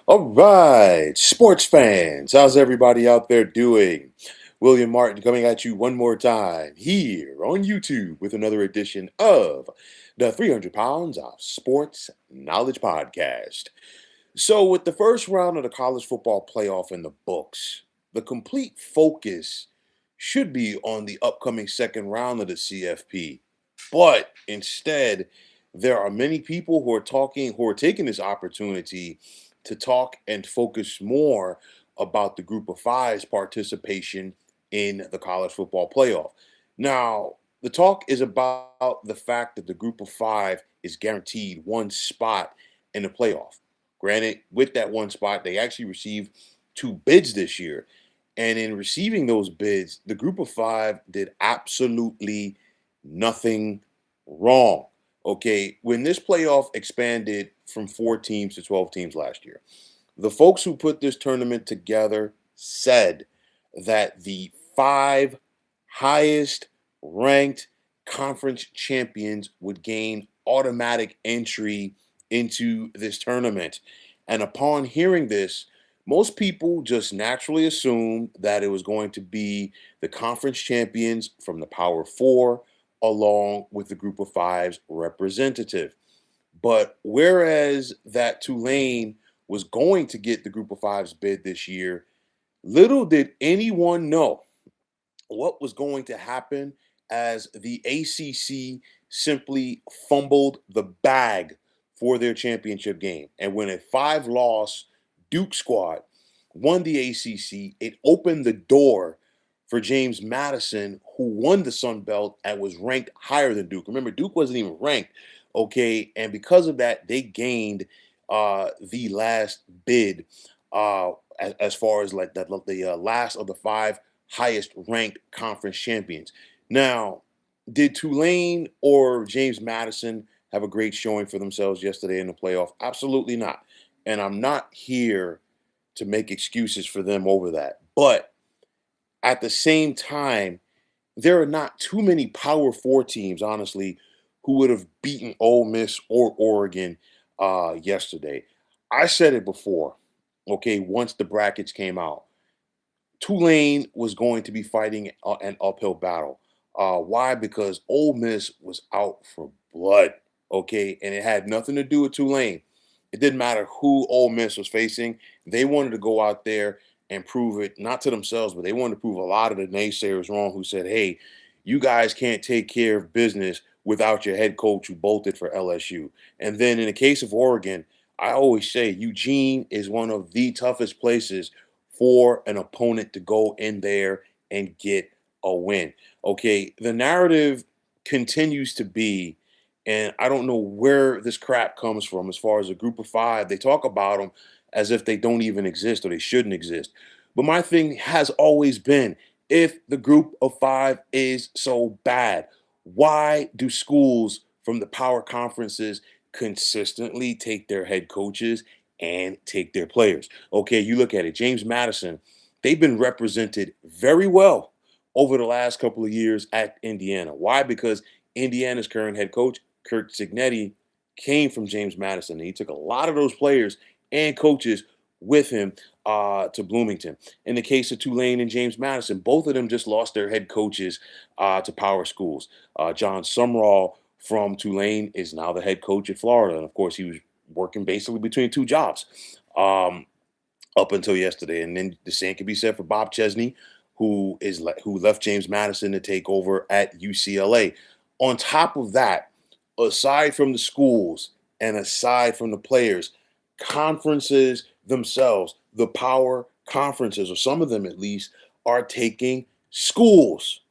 All right, sports fans, how's everybody out there doing? William Martin coming at you one more time here on YouTube with another edition of the 300 Pounds of Sports Knowledge Podcast. So, with the first round of the college football playoff in the books, the complete focus should be on the upcoming second round of the CFP. But instead, there are many people who are taking this opportunity to talk and focus more about the group of five's participation in the college football playoff. Now, the talk is about the fact that the group of five is guaranteed one spot in the playoff. Granted, with that one spot, they actually received two bids this year. And in receiving those bids, the group of five did absolutely nothing wrong. Okay. When this playoff expanded from 4 teams to 12 teams last year, the folks who put this tournament together said that the five highest ranked conference champions would gain automatic entry into this tournament. And upon hearing this, most people just naturally assumed that it was going to be the conference champions from the Power Four, along with the group of fives representative. But whereas that Tulane was going to get the group of fives bid this year, little did anyone know what was going to happen as the ACC simply fumbled the bag for their championship game. And when a five loss Duke squad won the ACC, it opened the door for James Madison, who won the Sun Belt and was ranked higher than Duke. Remember, Duke wasn't even ranked, okay? And because of that, they gained the last bid as far as like that the last of the five highest ranked conference champions. Now, did Tulane or James Madison have a great showing for themselves yesterday in the playoff? Absolutely not. And I'm not here to make excuses for them over that. But at the same time, there are not too many Power Four teams, honestly, who would have beaten Ole Miss or Oregon yesterday. I said it before, okay, once the brackets came out. Tulane was going to be fighting an uphill battle. Why? Because Ole Miss was out for blood, okay, and it had nothing to do with Tulane. It didn't matter who Ole Miss was facing. They wanted to go out there and prove it, not to themselves, but they wanted to prove a lot of the naysayers wrong who said, hey, you guys can't take care of business without your head coach who bolted for LSU. And then in the case of Oregon, I always say Eugene is one of the toughest places for an opponent to go in there and get a win. Okay, the narrative continues to be, and I don't know where this crap comes from as far as a group of five. They talk about them as if they don't even exist or they shouldn't exist. But my thing has always been, if the group of five is so bad, why do schools from the power conferences consistently take their head coaches and take their players? Okay, you look at it, James Madison, they've been represented very well over the last couple of years at Indiana. Why? Because Indiana's current head coach, Kurt Signetti, came from James Madison. And he took a lot of those players and coaches with him to Bloomington. In the case of Tulane and James Madison, both of them just lost their head coaches to power schools. John Sumrall from Tulane is now the head coach at Florida. And of course, he was working basically between two jobs up until yesterday. And then the same can be said for Bob Chesney, who left James Madison to take over at UCLA. On top of that, aside from the schools and aside from the players, conferences themselves, the power conferences, or some of them at least, are taking schools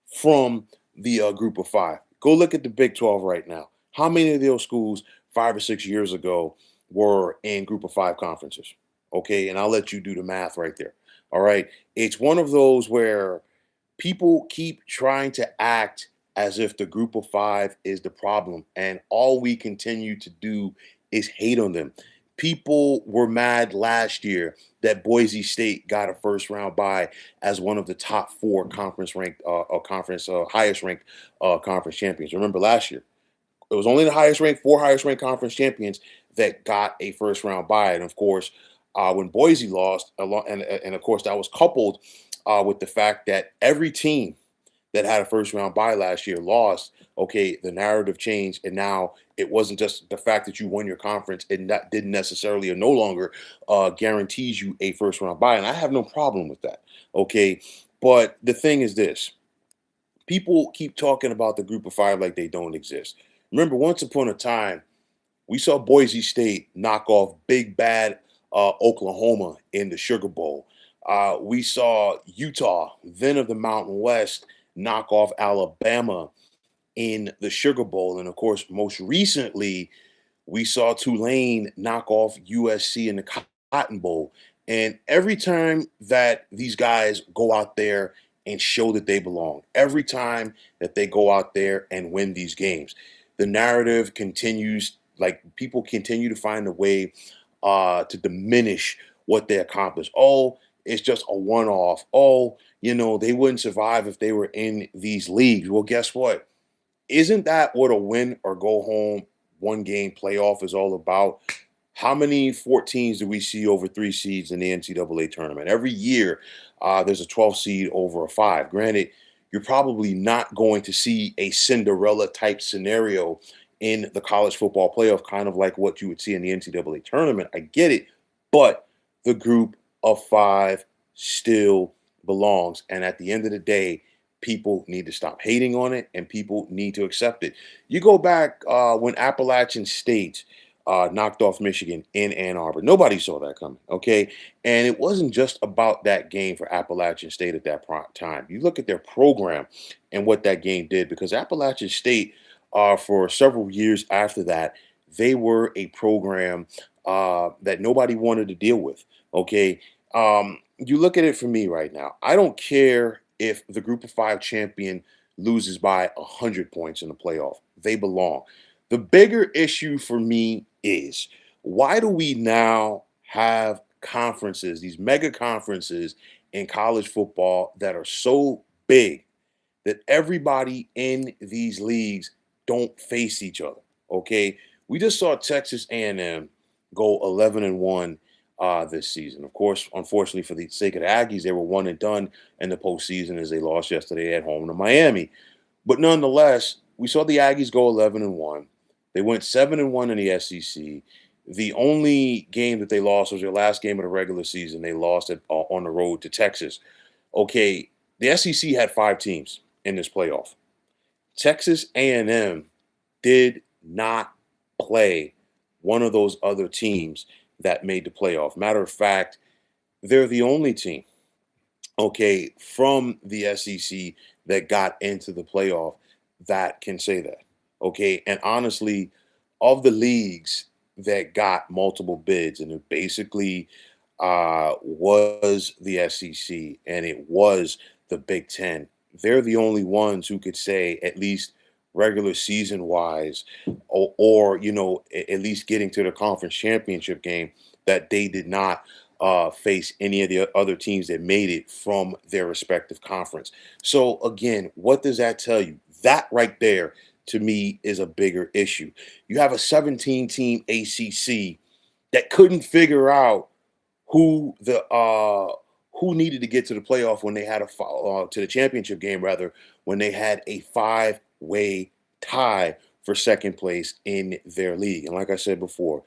from the group of five. Go look at the Big 12 right now. How many of those schools 5 or 6 years ago were in group of five conferences? Okay, and I'll let you do the math right there. All right. It's one of those where people keep trying to act as if the group of five is the problem, and all we continue to do is hate on them. People were mad last year that Boise State got a first round bye as one of the top four conference ranked, conference highest ranked conference champions. Remember last year, it was only the highest ranked, four highest ranked conference champions that got a first round bye. And of course, when Boise lost, and of course that was coupled with the fact that every team that had a first round bye last year lost. Okay, the narrative changed, and now it wasn't just the fact that you won your conference, and that didn't necessarily or no longer guarantees you a first round bye. And I have no problem with that. Okay, but the thing is this: people keep talking about the group of five like they don't exist. Remember, once upon a time, we saw Boise State knock off big bad Oklahoma in the Sugar Bowl. We saw Utah, then of the Mountain West, knock off Alabama in the Sugar Bowl. And of course, most recently, we saw Tulane knock off USC in the Cotton Bowl. And every time that these guys go out there and show that they belong, every time that they go out there and win these games, the narrative continues, like people continue to find a way to diminish what they accomplished. Oh, it's just a one off. Oh, they wouldn't survive if they were in these leagues. Well, guess what? Isn't that what a win or go home one game playoff is all about? How many 14s do we see over three seeds in the NCAA tournament? Every year, there's a 12 seed over a five. Granted, you're probably not going to see a Cinderella type scenario in the college football playoff, kind of like what you would see in the NCAA tournament. I get it, but the group of five still belongs. And at the end of the day, people need to stop hating on it and people need to accept it. You go back when Appalachian State knocked off Michigan in Ann Arbor. Nobody saw that coming, okay? And it wasn't just about that game for Appalachian State at that time. You look at their program and what that game did, because Appalachian State, for several years after that, they were a program that nobody wanted to deal with, okay? You look at it for me right now. I don't care if the group of five champion loses by 100 points in the playoff. They belong. The bigger issue for me is, why do we now have conferences, these mega conferences in college football that are so big that everybody in these leagues don't face each other? Okay, we just saw Texas A&M go 11-1 this season. Of course, unfortunately for the sake of the Aggies, they were one and done in the postseason as they lost yesterday at home to Miami. But nonetheless, we saw the Aggies go 11-1. They went 7-1 in the SEC. The only game that they lost was their last game of the regular season. They lost it on the road to Texas. Okay, the SEC had five teams in this playoff. Texas A&M did not play one of those other teams that made the playoff. Matter of fact, they're the only team, okay, from the SEC that got into the playoff that can say that. Okay. And honestly, of the leagues that got multiple bids, and it basically was the SEC and it was the Big Ten, they're the only ones who could say, at least regular season wise, or at least getting to the conference championship game, that they did not face any of the other teams that made it from their respective conference. So again, what does that tell you? That right there, to me, is a bigger issue. You have a 17-team ACC that couldn't figure out who needed to get to the playoff when they had to the championship game, rather, when they had a five-way tie for second place in their league. And like I said before,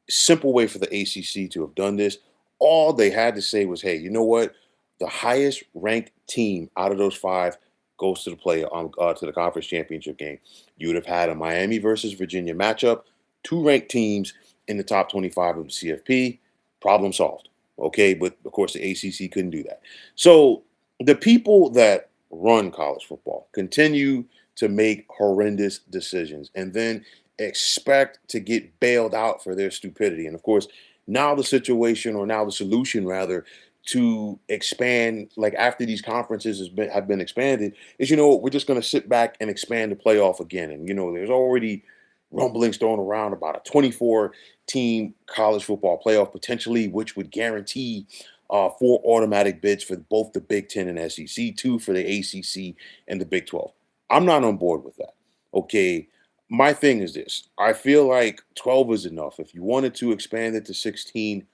simple way for the ACC to have done this. All they had to say was, "Hey, you know what? The highest ranked team out of those five goes to the to the conference championship game." You would have had a Miami versus Virginia matchup, two ranked teams in the top 25 of the CFP. Problem solved. Okay, but of course the ACC couldn't do that. So the people that run college football continue to make horrendous decisions and then expect to get bailed out for their stupidity. And of course, now the situation, or now the solution rather, to expand, like after these conferences have been expanded, is, we're just going to sit back and expand the playoff again. And there's already rumblings thrown around about a 24 team college football playoff potentially, which would guarantee four automatic bids for both the Big Ten and SEC, two for the ACC and the Big 12. I'm not on board with that. Okay. My thing is this: I feel like 12 is enough. If you wanted to expand it to 16,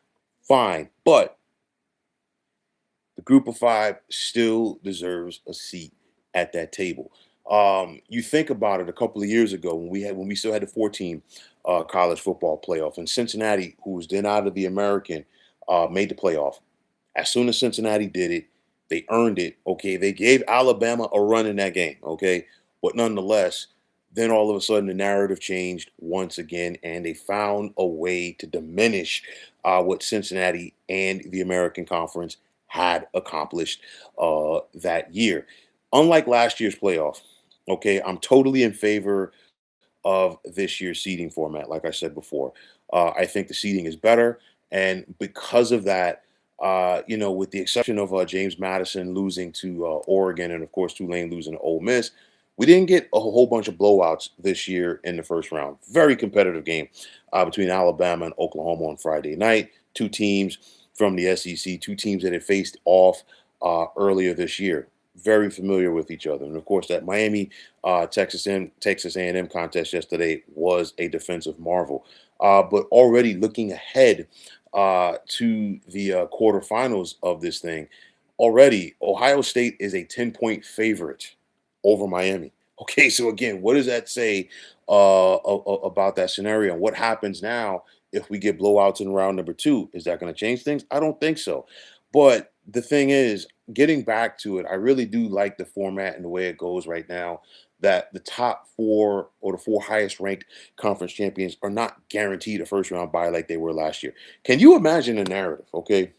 fine. But the group of five still deserves a seat at that table. You think about it a couple of years ago when we still had the 14 college football playoff, and Cincinnati, who was then out of the American, made the playoff. As soon as Cincinnati did it, they earned it. Okay, they gave Alabama a run in that game. Okay, but nonetheless, then all of a sudden the narrative changed once again, and they found a way to diminish what Cincinnati and the American Conference had accomplished that year. Unlike last year's playoff, okay, I'm totally in favor of this year's seeding format. Like I said before, I think the seeding is better, and because of that, with the exception of James Madison losing to Oregon, and of course Tulane losing to Ole Miss, we didn't get a whole bunch of blowouts this year in the first round. Very competitive game between Alabama and Oklahoma on Friday night. Two teams from the SEC, two teams that had faced off earlier this year. Very familiar with each other, and of course that Miami Texas A&M contest yesterday was a defensive marvel. But already looking ahead to the quarterfinals of this thing, already Ohio State is a 10-point favorite over Miami. Okay, so again, what does that say about that scenario? And what happens now if we get blowouts in round number two? Is that going to change things? I don't think so. But the thing is, getting back to it, I really do like the format and the way it goes right now. That the top four or the four highest ranked conference champions are not guaranteed a first round bye like they were last year. Can you imagine a narrative? Okay,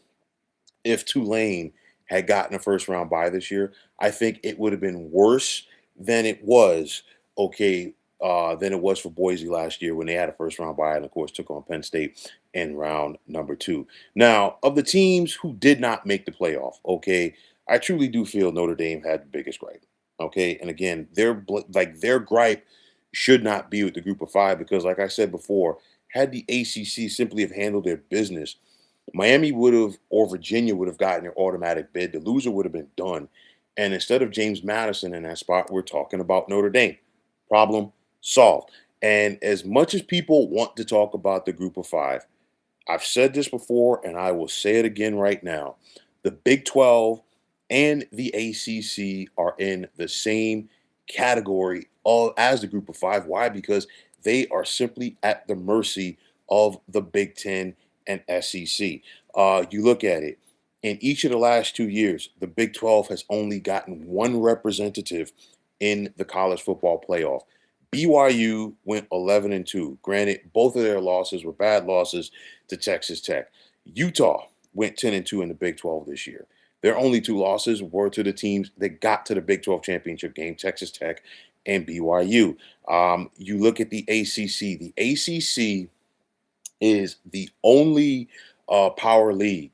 if Tulane had gotten a first round bye this year, I think it would have been worse than it was. Okay, than it was for Boise last year when they had a first round bye and of course took on Penn State in round number two. Now, of the teams who did not make the playoff, okay, I truly do feel Notre Dame had the biggest gripe. Okay, and again, their gripe should not be with the group of five because, like I said before, had the ACC simply have handled their business, Miami would have or Virginia would have gotten their automatic bid. The loser would have been done. And instead of James Madison in that spot, we're talking about Notre Dame. Problem solved. And as much as people want to talk about the group of five, I've said this before and I will say it again right now. The Big 12 and the ACC are in the same category as the group of five. Why? Because they are simply at the mercy of the Big 10 and SEC. You look at it, in each of the last 2 years, the Big 12 has only gotten one representative in the college football playoff. BYU went 11-2. Granted, both of their losses were bad losses to Texas Tech. Utah went 10-2 in the Big 12 this year. Their only two losses were to the teams that got to the Big 12 championship game, Texas Tech and BYU. You look at the ACC. The ACC is the only power league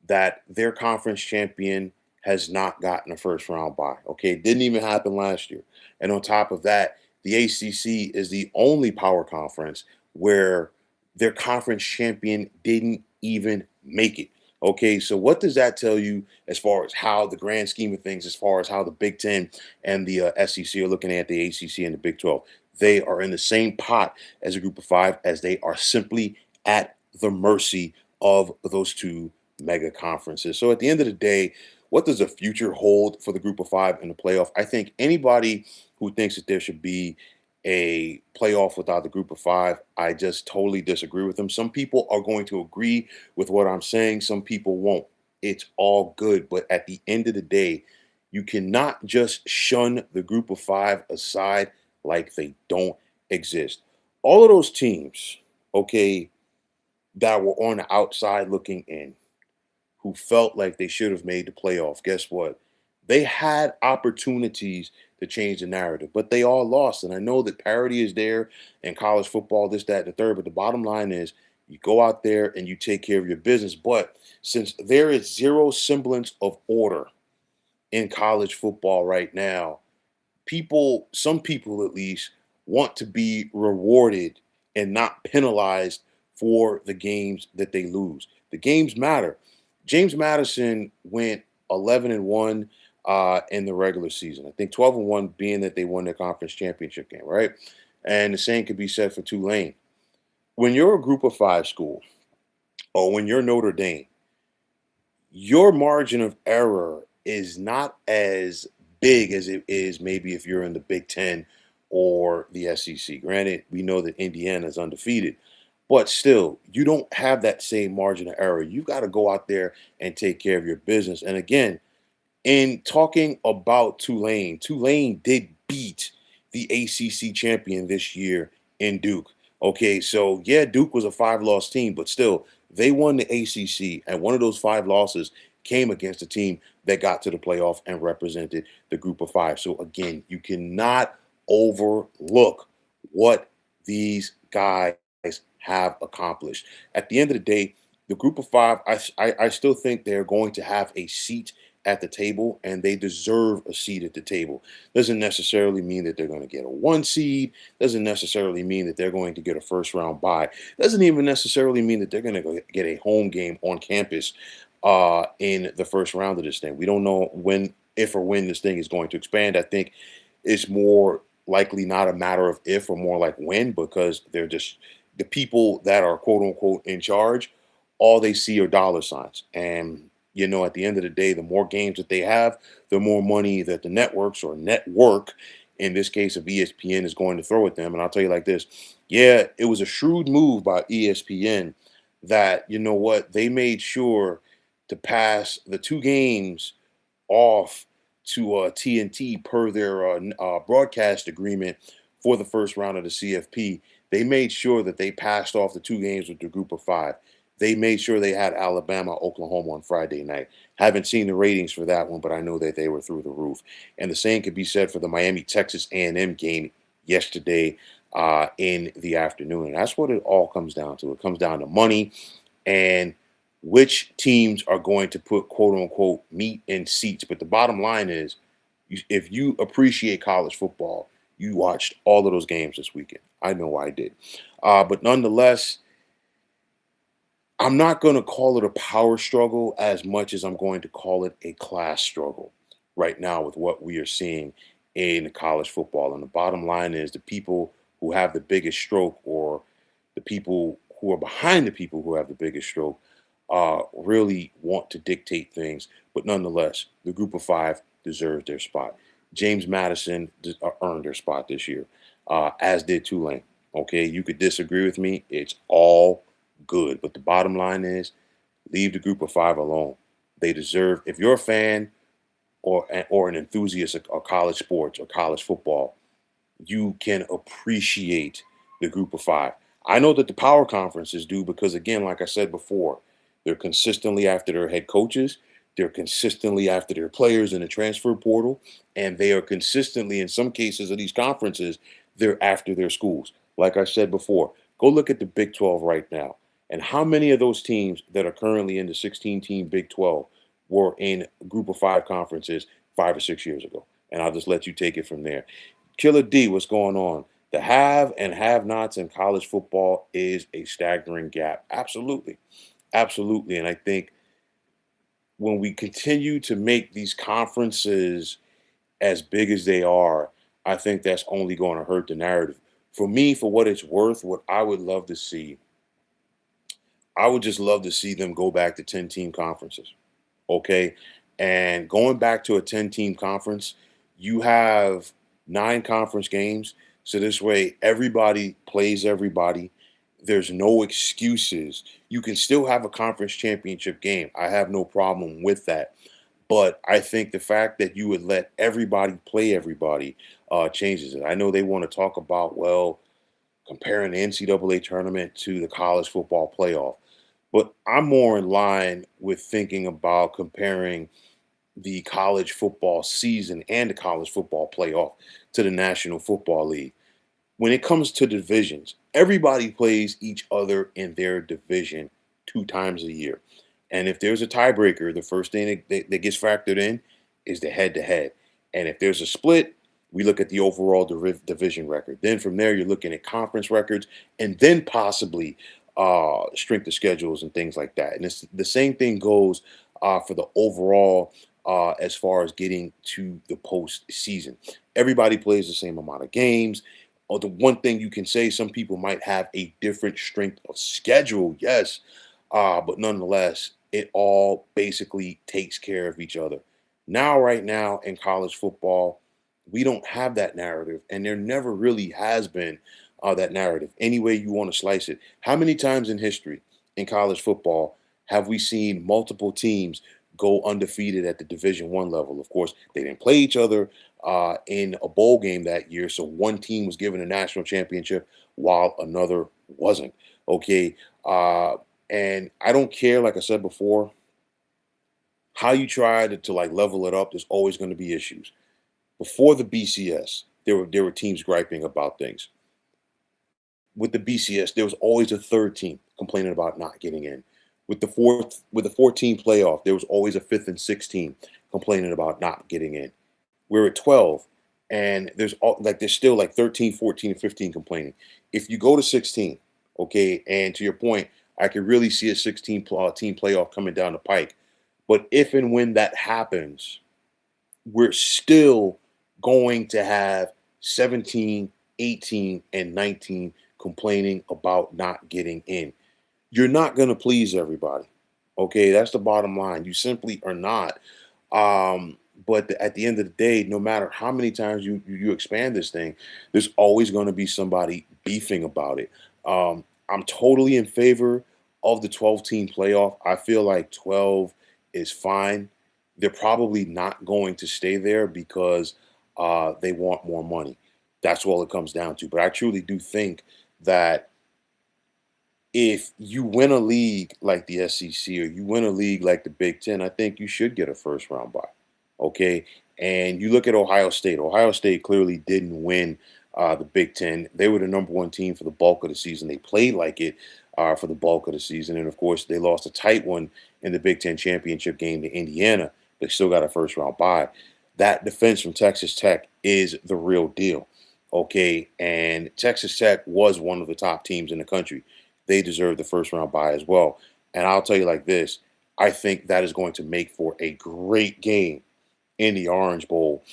that their conference champion has not gotten a first round bye. Okay, it didn't even happen last year. And on top of that, the ACC is the only power conference where their conference champion didn't even make it. Okay, so what does that tell you as far as how the grand scheme of things, as far as how the Big Ten and the SEC are looking at the ACC and the Big 12? They are in the same pot as a group of five, as they are simply at the mercy of those two mega conferences. So at the end of the day, what does the future hold for the group of five in the playoff? I think anybody who thinks that there should be a playoff without the group of five, I just totally disagree with them. Some people are going to agree with what I'm saying, some people won't. It's all good. But at the end of the day, you cannot just shun the group of five aside like they don't exist. All of those teams, okay, that were on the outside looking in, who felt like they should have made the playoff, guess what? They had opportunities to change the narrative, but they all lost. And I know that parity is there in college football, this, that, and the third. But the bottom line is you go out there and you take care of your business. But since there is zero semblance of order in college football right now, some people at least, want to be rewarded and not penalized for the games that they lose. The games matter. James Madison went 11-1 in the regular season. I think 12-1 being that they won their conference championship game, right? And the same could be said for Tulane. When you're a group of five school, or when you're Notre Dame, your margin of error is not as big as it is maybe if you're in the Big Ten or the SEC. Granted, we know that Indiana is undefeated, but still, you don't have that same margin of error. You got to go out there and take care of your business. And again, in talking about Tulane, Tulane did beat the ACC champion this year in Duke. Okay, so yeah, Duke was a five-loss team, but still, they won the ACC, and one of those five losses came against a team that got to the playoff and represented the group of five. So again, you cannot overlook what these guys have accomplished. At the end of the day, the group of five, I still think they're going to have a seat at the table, and they deserve a seat at the table. Doesn't necessarily mean that they're going to get a one seed. Doesn't necessarily mean that they're going to get a first round bye. Doesn't even necessarily mean that they're going to get a home game on campus in the first round of this thing. We don't know when, if or when this thing is going to expand. I think it's more likely not a matter of if or more like when, because they're just the people that are quote unquote in charge. All they see are dollar signs, and at the end of the day, the more games that they have, the more money that the networks or network, in this case of ESPN, is going to throw at them. And I'll tell you like this, yeah, it was a shrewd move by ESPN that, what, they made sure to pass the two games off to TNT per their broadcast agreement for the first round of the CFP. They made sure that they passed off the two games with the group of five. They made sure they had Alabama, Oklahoma on Friday night. Haven't seen the ratings for that one, but I know that they were through the roof. And the same could be said for the Miami Texas A&M game yesterday in the afternoon. And that's what it all comes down to. It comes down to money and which teams are going to put quote unquote meat in seats. But the bottom line is, if you appreciate college football, you watched all of those games this weekend. I know I did. But nonetheless, I'm not going to call it a power struggle as much as I'm going to call it a class struggle right now with what we are seeing in college football. And the bottom line is, the people who have the biggest stroke, or the people who are behind the people who have the biggest stroke, really want to dictate things. But nonetheless, the group of five deserves their spot. James Madison earned their spot this year, as did Tulane. Okay, you could disagree with me. It's all good. But the bottom line is, leave the group of five alone. They deserve, if you're a fan or an enthusiast of college sports or college football, you can appreciate the group of five. I know that the power conferences do, because again, like I said before, they're consistently after their head coaches, they're consistently after their players in the transfer portal, and they are consistently, in some cases of these conferences, they're after their schools. Like I said before, go look at the Big 12 right now. And how many of those teams that are currently in the 16-team Big 12 were in group of five conferences 5 or 6 years ago? And I'll just let you take it from there. Killer D, what's going on? The have and have nots in college football is a staggering gap. Absolutely. Absolutely. And I think when we continue to make these conferences as big as they are, I think that's only going to hurt the narrative. For me, for what it's worth, what I would love to see, I would just love to see them go back to 10-team conferences. Okay. And going back to a 10-team conference, you have nine conference games. So this way, everybody plays everybody. There's no excuses. You can still have a conference championship game. I have no problem with that. But I think the fact that you would let everybody play everybody changes it. I know they want to talk about, well, comparing the NCAA tournament to the college football playoff. But I'm more in line with thinking about comparing the college football season and the college football playoff to the National Football League. When it comes to divisions, everybody plays each other in their division 2 times a year. And if there's a tiebreaker, the first thing that gets factored in is the head to head. And if there's a split, we look at the overall division record. Then from there, you're looking at conference records, and then possibly strength of schedules and things like that. And it's, the same thing goes for the overall as far as getting to the postseason. Everybody plays the same amount of games. Or the one thing you can say, some people might have a different strength of schedule, yes, But nonetheless, it all basically takes care of each other. Now, right now in college football, we don't have that narrative, and there never really has been that narrative. Any way you want to slice it. How many times in history in college football have we seen multiple teams go undefeated at the Division 1 level? Of course, they didn't play each other in a bowl game that year, so one team was given a national championship while another wasn't. Okay, and I don't care, like I said before, how you try to like level it up. There's always going to be issues. Before the BCS, there were teams griping about things. With the BCS, there was always a third team complaining about not getting in. With the 14 playoff, there was always a fifth and sixth team complaining about not getting in. We're at 12, and there's still like 13, 14, and 15 complaining. If you go to 16, okay, and to your point, I could really see a 16 team playoff coming down the pike. But if and when that happens, we're still going to have 17, 18, and 19 complaining about not getting in. You're not going to please everybody. Okay, that's the bottom line. You simply are not. At the end of the day, no matter how many times you expand this thing, there's always going to be somebody beefing about it. I'm totally in favor of the 12 team playoff. I feel like 12 is fine. They're probably not going to stay there because they want more money. That's all it comes down to. But I truly do think that if you win a league like the SEC or you win a league like the Big Ten, I think you should get a first round bye. Okay. And you look at Ohio State. Ohio State clearly didn't win the Big Ten. They were the number 1 team for the bulk of the season. They played like it for the bulk of the season. And of course, they lost a tight one in the Big Ten championship game to Indiana. They still got a first round bye. That defense from Texas Tech is the real deal. Okay. And Texas Tech was one of the top teams in the country. They deserve the first round bye as well. And I'll tell you like this, I think that is going to make for a great game in the Orange Bowl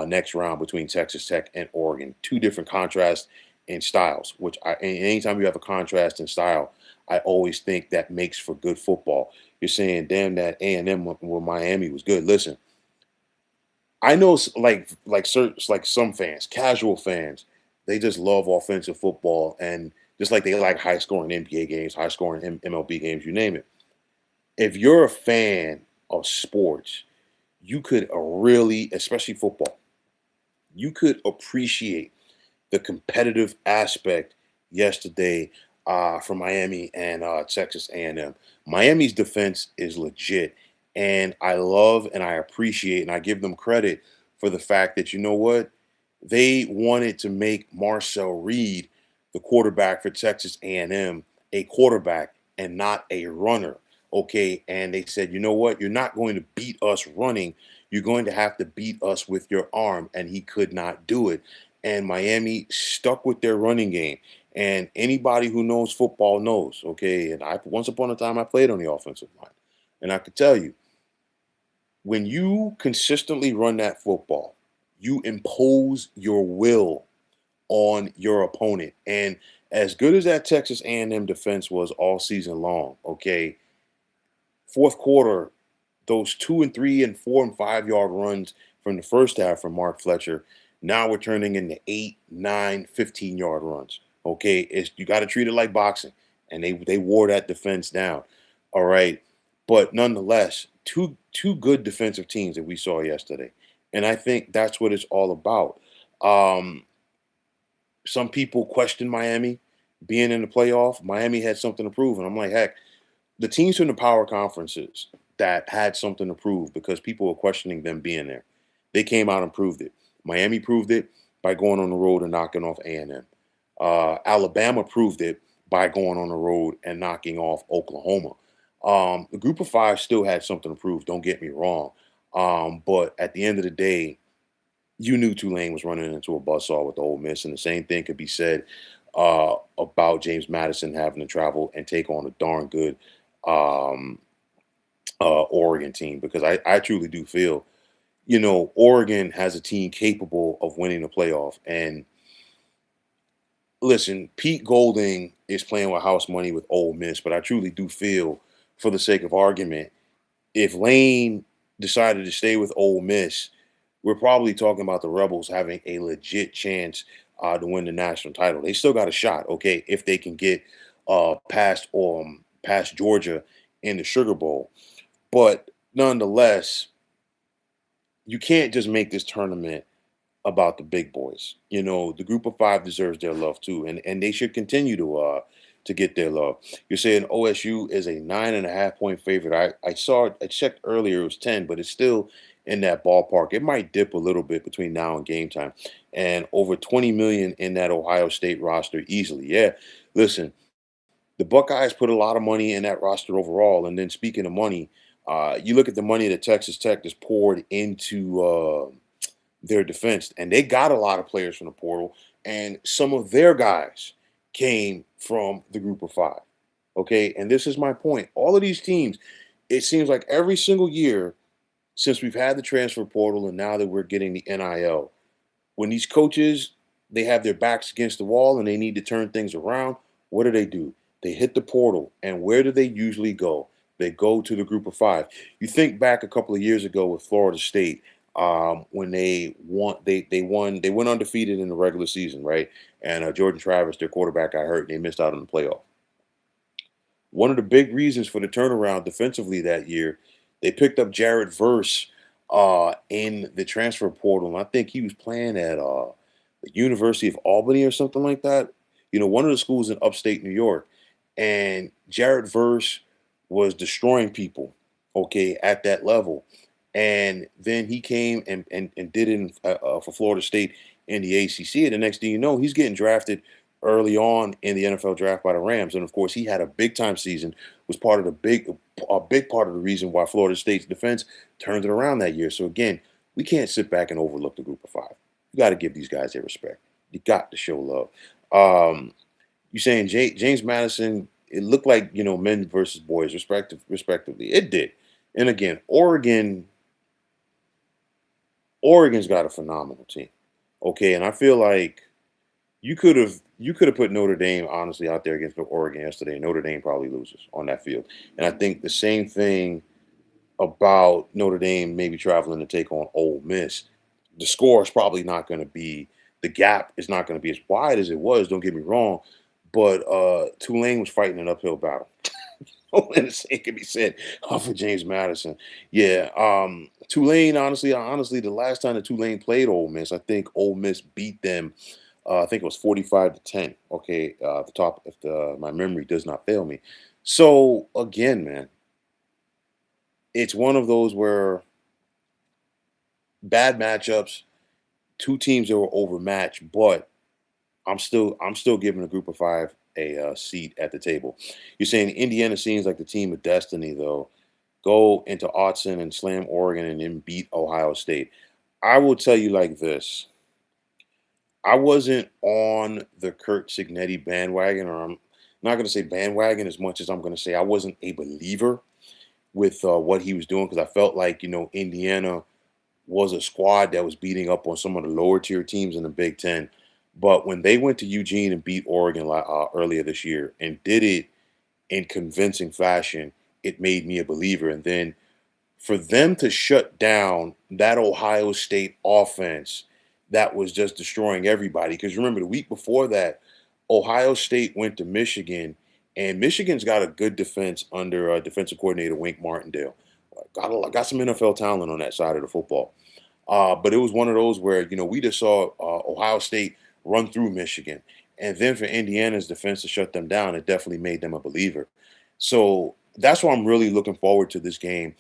next round between Texas Tech and Oregon. Two different contrasts in styles, and anytime you have a contrast in style, I always think that makes for good football. You're saying, damn, that A&M with Miami was good. Listen, I know like some fans, casual fans, they just love offensive football, and just like they like high scoring NBA games, high scoring MLB games, you name it. If you're a fan of sports, you could really, especially football, you could appreciate the competitive aspect yesterday from Miami and Texas A&M. Miami's defense is legit, and I love and I appreciate and I give them credit for the fact that you know what they wanted to make Marcel Reed, the quarterback for Texas A&M, a quarterback and not a runner. Okay, and they said, you know what, you're not going to beat us running. You're going to have to beat us with your arm, and he could not do it. And Miami stuck with their running game. And anybody who knows football knows, okay. And I once upon a time I played on the offensive line, and I could tell you when you consistently run that football, you impose your will on your opponent. And as good as that Texas A&M defense was all season long, okay, fourth quarter, those 2 and 3 and 4 and 5 yard runs from the first half from Mark Fletcher, now we're turning into 8, 9, 15 yard runs. Okay, you got to treat it like boxing, and they wore that defense down. All right, but nonetheless, two good defensive teams that we saw yesterday, and I think that's what it's all about. Um, some people question Miami being in the playoff. Miami had something to prove, and I'm like, heck, the teams from the power conferences that had something to prove because people were questioning them being there, they came out and proved it. Miami proved it by going on the road and knocking off A&M. Alabama proved it by going on the road and knocking off Oklahoma. The group of five still had something to prove, don't get me wrong. But at the end of the day, you knew Tulane was running into a buzzsaw with the Ole Miss, and the same thing could be said about James Madison having to travel and take on a darn good um, Oregon team, because I truly do feel, Oregon has a team capable of winning the playoff. And Listen, Pete Golding is playing with house money with Ole Miss, but I truly do feel, for the sake of argument, if Lane decided to stay with Ole Miss, we're probably talking about the Rebels having a legit chance to win the national title. They still got a shot, okay, if they can get past Georgia in the Sugar Bowl. But nonetheless, you can't just make this tournament about the big boys. You know, the group of five deserves their love too, and they should continue to get their love. You're saying OSU is a 9.5 point favorite. I checked earlier, it was 10, but it's still in that ballpark. It might dip a little bit between now and game time. And over 20 million in that Ohio State roster easily. Yeah. Listen, the Buckeyes put a lot of money in that roster overall. And then speaking of money, you look at the money that Texas Tech has poured into their defense, and they got a lot of players from the portal, and some of their guys came from the group of five. Okay, and this is my point. All of these teams, it seems like every single year since we've had the transfer portal, and now that we're getting the NIL, when these coaches they have their backs against the wall and they need to turn things around, what do? They hit the portal, and where do they usually go? They go to the group of five. You think back a couple of years ago with Florida State, when they went undefeated in the regular season, right? And Jordan Travis, their quarterback, got hurt, and they missed out on the playoff. One of the big reasons for the turnaround defensively that year, they picked up Jared Verse in the transfer portal. And I think he was playing at the University of Albany or something like that. You know, one of the schools in upstate New York. And Jared Verse was destroying people, okay, at that level. And then he came and did it for Florida State in the ACC. And the next thing you know, he's getting drafted early on in the NFL draft by the Rams. And of course, he had a big time season, was part of a big part of the reason why Florida State's defense turned it around that year. So again, we can't sit back and overlook the group of five. You got to give these guys their respect. You got to show love. You saying James Madison, it looked like, men versus boys, respectively. It did. And again, Oregon's got a phenomenal team. Okay, and I feel like you could have put Notre Dame honestly out there against Oregon yesterday. Notre Dame probably loses on that field. And I think the same thing about Notre Dame maybe traveling to take on Ole Miss. The score is probably not going to be the gap is not going to be as wide as it was. Don't get me wrong, but Tulane was fighting an uphill battle. And the same can be said for James Madison. Yeah, Tulane. Honestly, the last time that Tulane played Ole Miss, I think Ole Miss beat them. I think it was 45-10. Okay, the top if my memory does not fail me. So again, man, it's one of those where bad matchups, two teams that were overmatched, but I'm still giving a group of five a seat at the table. You're saying Indiana seems like the team of destiny, though. Go into Autzen and slam Oregon and then beat Ohio State. I will tell you like this. I wasn't on the Kurt Signetti bandwagon, or I'm not going to say bandwagon as much as I'm going to say I wasn't a believer with what he was doing because I felt like, Indiana was a squad that was beating up on some of the lower tier teams in the Big Ten. But when they went to Eugene and beat Oregon earlier this year and did it in convincing fashion, it made me a believer. And then for them to shut down that Ohio State offense that was just destroying everybody. Because remember, the week before that, Ohio State went to Michigan, and Michigan's got a good defense under defensive coordinator Wink Martindale. Got some NFL talent on that side of the football. But it was one of those where, we just saw Ohio State run through Michigan. And then for Indiana's defense to shut them down, it definitely made them a believer. So that's why I'm really looking forward to this game,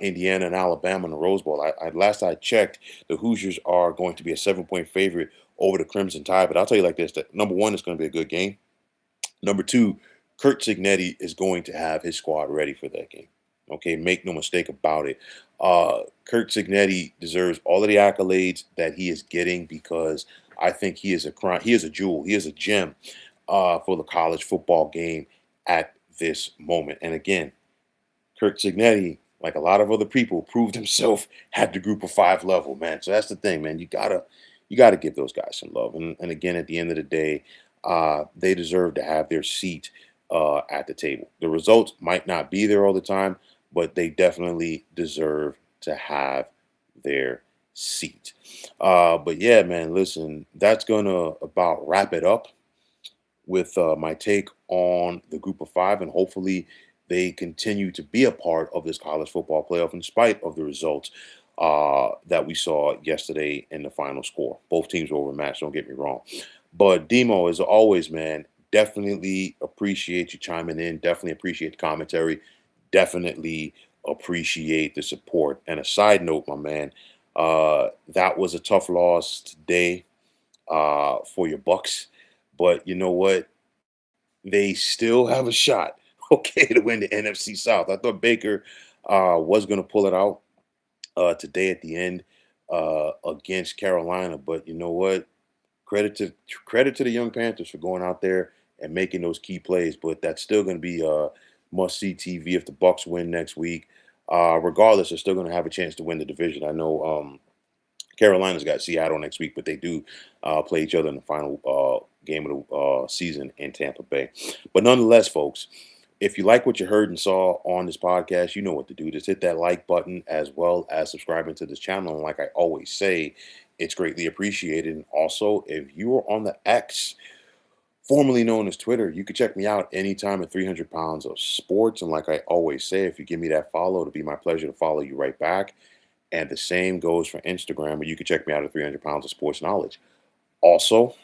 Indiana and Alabama in the Rose Bowl. Last I checked, the Hoosiers are going to be a 7 point favorite over the Crimson Tide. But I'll tell you like this, that number one, it's going to be a good game. Number two, Kurt Signetti is going to have his squad ready for that game. Okay, make no mistake about it. Kurt Signetti deserves all of the accolades that he is getting because I think he is he is a jewel, he is a gem for the college football game at this moment. And again, Kurt Signetti, like a lot of other people, proved himself at the group of five level, man. So that's the thing, man. You gotta give those guys some love. And again, at the end of the day, they deserve to have their seat at the table. The results might not be there all the time, but they definitely deserve to have their seat. But yeah, man, listen, that's gonna about wrap it up with my take on the group of five, and hopefully they continue to be a part of this college football playoff in spite of the results that we saw yesterday in the final score. Both teams were overmatched, don't get me wrong. But Demo, as always, man, definitely appreciate you chiming in, definitely appreciate the commentary, definitely appreciate the support. And a side note, my man, that was a tough loss today for your Bucks. But you know what? They still have a shot, okay, to win the NFC South. I thought Baker was going to pull it out today at the end against Carolina, but you know what? Credit to credit to the young Panthers for going out there and making those key plays. But that's still going to be must see TV if the Bucks win next week. Regardless, they're still going to have a chance to win the division. I know Carolina's got Seattle next week, but they do play each other in the final game of the season in Tampa Bay. But nonetheless, folks, if you like what you heard and saw on this podcast, you know what to do. Just hit that like button as well as subscribing to this channel. And like I always say, it's greatly appreciated. And also, if you are on the X, formerly known as Twitter, you can check me out anytime at 300 pounds of sports. And like I always say, if you give me that follow, it'll be my pleasure to follow you right back. And the same goes for Instagram, where you can check me out at 300 pounds of sports knowledge. Also,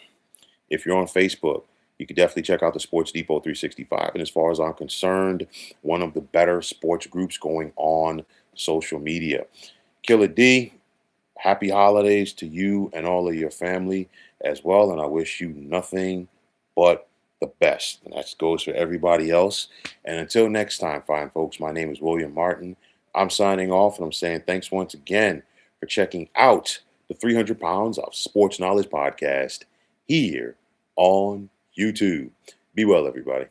if you're on Facebook, you can definitely check out the Sports Depot 365. And as far as I'm concerned, one of the better sports groups going on social media. Killer D, happy holidays to you and all of your family as well. And I wish you nothing but the best. And that goes for everybody else. And until next time, fine folks, my name is William Martin. I'm signing off, and I'm saying thanks once again for checking out the 300 Pounds of Sports Knowledge podcast here on YouTube. Be well, everybody.